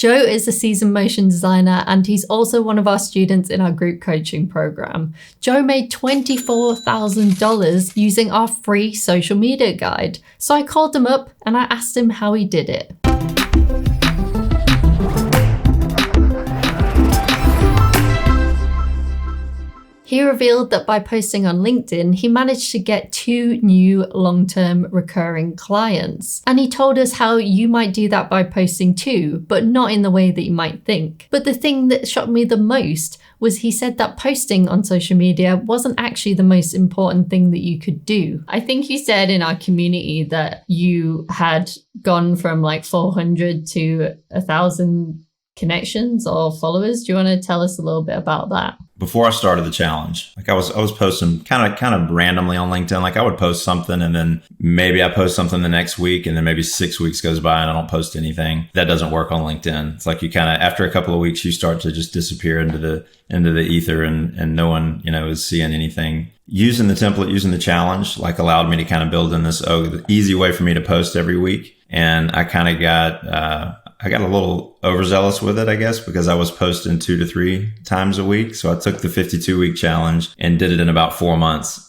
Joe is a seasoned motion designer and he's also one of our students in our group coaching program. Joe made $24,000 using our free social media guide. So I called him up and I asked him how he did it. He revealed that by posting on LinkedIn, he managed to get 2 new long-term recurring clients. And he told us how you might do that by posting too, but not in the way that you might think. But the thing that shocked me the most was he said that posting on social media wasn't actually the most important thing that you could do. I think you said in our community that you had gone from like 400 to 1,000 connections or followers. Do you want to tell us a little bit about that? Before I started the challenge, like I was posting kind of randomly on LinkedIn. Like I would post something and then maybe I post something the next week and then maybe 6 weeks goes by and I don't post anything. That doesn't work on LinkedIn. It's like you kind of, after a couple of weeks, you start to just disappear into the ether and no one, is seeing anything. Using the template, using the challenge, like allowed me to kind of build in this, the easy way for me to post every week. And I kind of got a little overzealous with it, I guess, because I was posting 2 to 3 times a week. So I took the 52-week challenge and did it in about 4 months.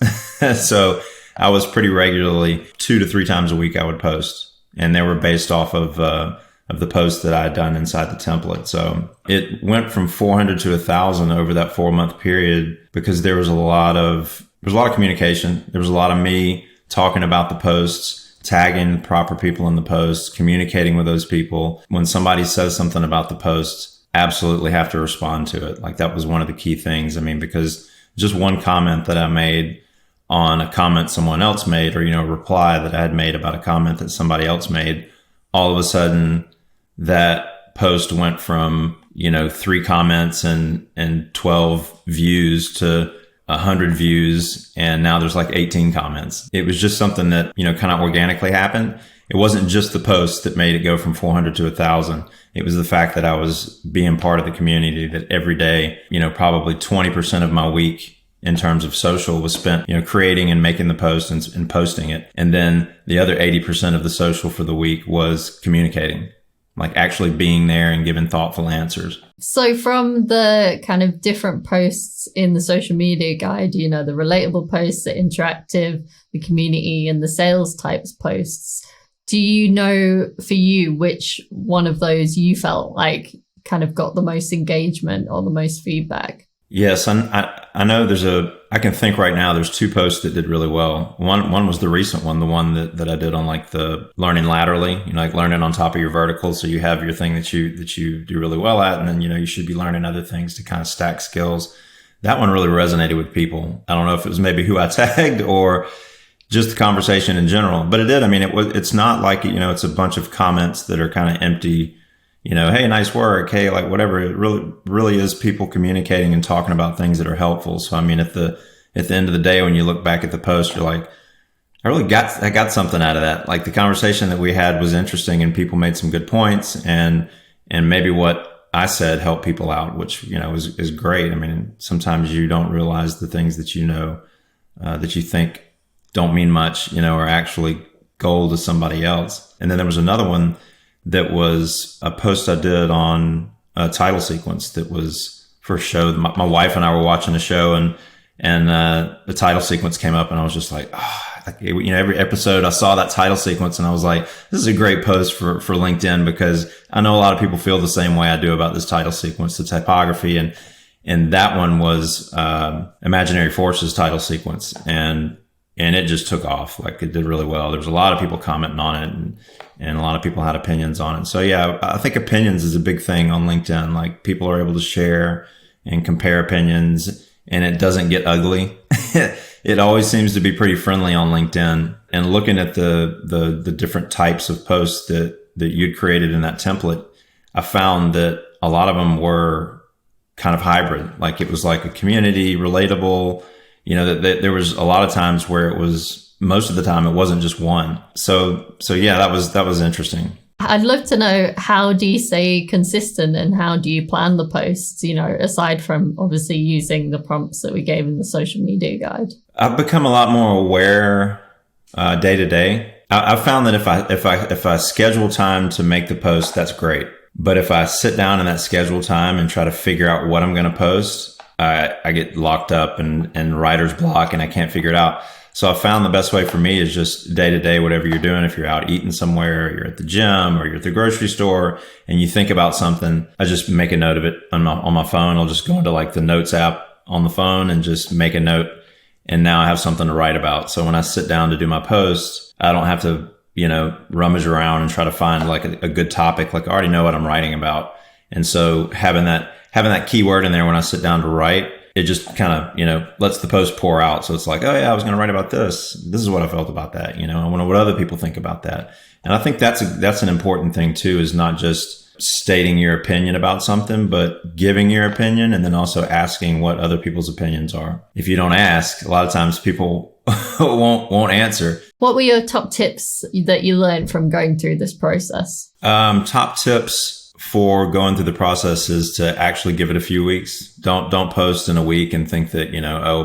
So I was pretty regularly 2 to 3 times a week I would post. And they were based off of the posts that I had done inside the template. So it went from 400 to 1,000 over that 4-month period because there was a lot of communication. There was a lot of me talking about the posts, tagging proper people in the posts, communicating with those people. When somebody says something about the post, absolutely have to respond to it. Like that was one of the key things. I mean, because just one comment that I made on a comment someone else made, or, a reply that I had made about a comment that somebody else made, all of a sudden that post went from, 3 comments and 12 views to 100 views, and now there's like 18 comments. It was just something that, kind of organically happened. It wasn't just the post that made it go from 400 to 1,000. It was the fact that I was being part of the community, that every day, probably 20% of my week in terms of social was spent, creating and making the post and posting it. And then the other 80% of the social for the week was communicating, like actually being there and giving thoughtful answers. So from the kind of different posts in the social media guide, the relatable posts, the interactive, the community, and the sales types posts, do you know for you which one of those you felt like kind of got the most engagement or the most feedback? Yes, I know I can think right now there's 2 posts that did really well. One was the recent one, the one that I did on like the learning laterally, like learning on top of your vertical. So you have your thing that you do really well at, and then, you should be learning other things to kind of stack skills. That one really resonated with people. I don't know if it was maybe who I tagged or just the conversation in general, but it did. I mean, it's not like, it's a bunch of comments that are kind of empty. Hey, nice work. Hey, like whatever. It really is people communicating and talking about things that are helpful. So, I mean, at the end of the day, when you look back at the post, you're like, I got something out of that. Like the conversation that we had was interesting and people made some good points and maybe what I said helped people out, which, is great. I mean, sometimes you don't realize the things that that you think don't mean much, are actually gold to somebody else. And then there was another one that was a post I did on a title sequence that was for a show. My wife and I were watching a show and the title sequence came up and I was just like, every episode I saw that title sequence and I was like, this is a great post for LinkedIn because I know a lot of people feel the same way I do about this title sequence, the typography. And that one was, Imaginary Forces title sequence. And it just took off. Like it did really well. There was a lot of people commenting on it and a lot of people had opinions on it. So yeah, I think opinions is a big thing on LinkedIn. Like people are able to share and compare opinions and it doesn't get ugly. It always seems to be pretty friendly on LinkedIn. And looking at the different types of posts that you'd created in that template, I found that a lot of them were kind of hybrid. Like it was like a community, relatable, that there was a lot of times where it was, most of the time it wasn't just one. So yeah, that was interesting. I'd love to know, how do you stay consistent and how do you plan the posts, aside from obviously using the prompts that we gave in the social media guide? I've become a lot more aware day to day. I've found that if I schedule time to make the post, that's great. But if I sit down in that scheduled time and try to figure out what I'm going to post, I get locked up and writer's block and I can't figure it out. So I found the best way for me is just day to day, whatever you're doing. If you're out eating somewhere, or you're at the gym, or you're at the grocery store and you think about something, I just make a note of it on my phone. I'll just go into like the notes app on the phone and just make a note. And now I have something to write about. So when I sit down to do my post, I don't have to, rummage around and try to find like a good topic. Like I already know what I'm writing about. And so having that keyword in there when I sit down to write, it just kind of, lets the post pour out. So it's like, oh yeah, I was going to write about this. This is what I felt about that. I wonder what other people think about that. And I think that's an important thing too, is not just stating your opinion about something, but giving your opinion and then also asking what other people's opinions are. If you don't ask, a lot of times people won't answer. What were your top tips that you learned from going through this process? Top tips for going through the process is to actually give it a few weeks. Don't post in a week and think that,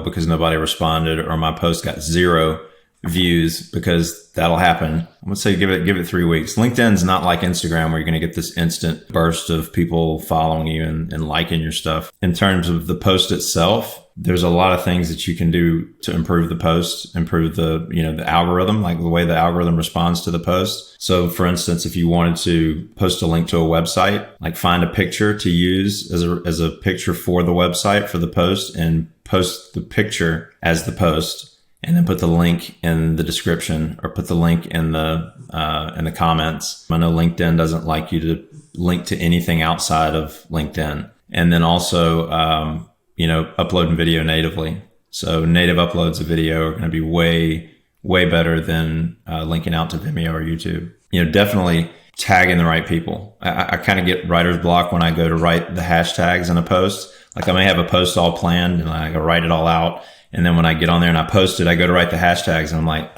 because nobody responded or my post got 0 views, because that'll happen. I would say give it 3 weeks. LinkedIn's not like Instagram where you're going to get this instant burst of people following you and liking your stuff. In terms of the post itself, there's a lot of things that you can do to improve the post, improve the algorithm, like the way the algorithm responds to the post. So for instance, if you wanted to post a link to a website, like find a picture to use as a picture for the website for the post and post the picture as the post. And then put the link in the description or put the link in the comments. I know LinkedIn doesn't like you to link to anything outside of LinkedIn. And then also, uploading video natively. So native uploads of video are going to be way, way better than linking out to Vimeo or YouTube. Definitely tagging the right people. I kind of get writer's block when I go to write the hashtags in a post. Like I may have a post all planned and I go write it all out. And then when I get on there and I post it, I go to write the hashtags and I'm like,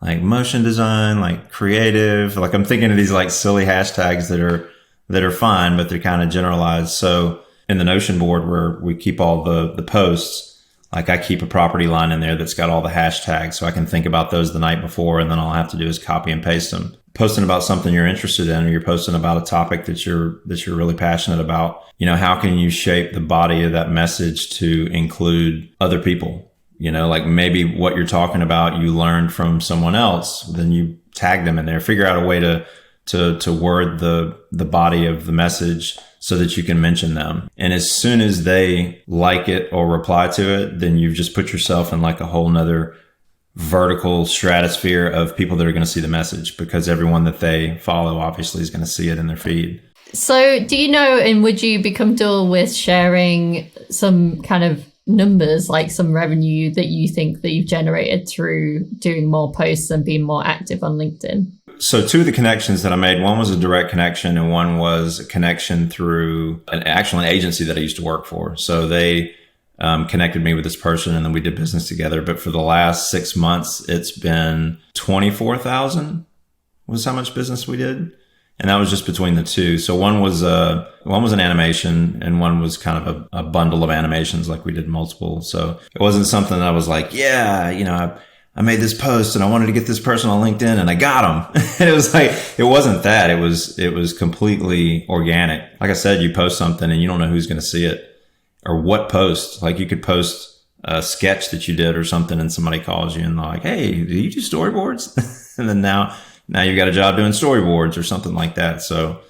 like motion design, like creative. Like I'm thinking of these like silly hashtags that are fine, but they're kind of generalized. So in the Notion board where we keep all the posts, like I keep a property line in there that's got all the hashtags so I can think about those the night before. And then all I have to do is copy and paste them. Posting about something you're interested in, or you're posting about a topic that you're really passionate about, how can you shape the body of that message to include other people? Like maybe what you're talking about, you learned from someone else, then you tag them in there, figure out a way to word the body of the message so that you can mention them. And as soon as they like it or reply to it, then you've just put yourself in like a whole nother vertical stratosphere of people that are going to see the message, because everyone that they follow obviously is going to see it in their feed. So do you know, and would you be comfortable with sharing some kind of numbers, like some revenue that you think that you've generated through doing more posts and being more active on LinkedIn? So 2 of the connections that I made, one was a direct connection and one was a connection through an agency that I used to work for. So they connected me with this person and then we did business together. But for the last 6 months, it's been 24,000 was how much business we did. And that was just between the 2. So one was an animation and one was kind of a bundle of animations, like we did multiple. So it wasn't something that I was like, yeah, I made this post and I wanted to get this person on LinkedIn and I got them. And it was like, it wasn't that. It was completely organic. Like I said, you post something and you don't know who's going to see it or what post. Like you could post a sketch that you did or something and somebody calls you and they're like, hey, do you do storyboards? And then now you've got a job doing storyboards or something like that. So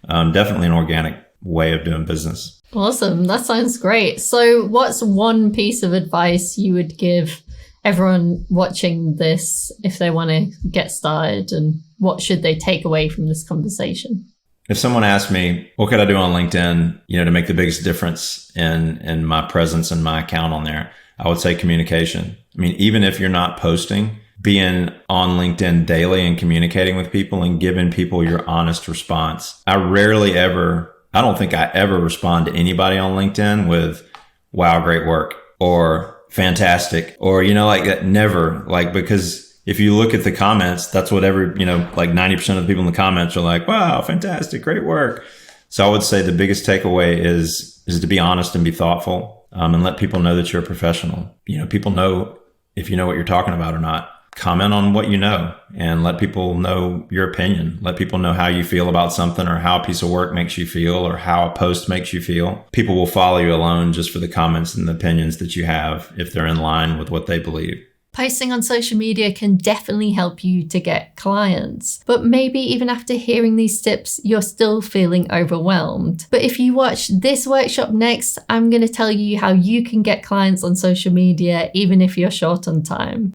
definitely an organic way of doing business. Awesome. That sounds great. So what's one piece of advice you would give everyone watching this if they want to get started, and what should they take away from this conversation? If someone asked me, what could I do on LinkedIn, to make the biggest difference in my presence and my account on there, I would say communication. I mean, even if you're not posting, being on LinkedIn daily and communicating with people and giving people your honest response. I don't think I ever respond to anybody on LinkedIn with, wow, great work, or fantastic, or, like that. Never, because if you look at the comments, that's what like 90% of the people in the comments are like, wow, fantastic, great work. So I would say the biggest takeaway is to be honest and be thoughtful, and let people know that you're a professional. People know if you know what you're talking about or not. comment on what you know and let people know your opinion. Let people know how you feel about something or how a piece of work makes you feel or how a post makes you feel. People will follow you alone just for the comments and the opinions that you have if they're in line with what they believe. Posting on social media can definitely help you to get clients, but maybe even after hearing these tips, you're still feeling overwhelmed. But if you watch this workshop next, I'm going to tell you how you can get clients on social media even if you're short on time.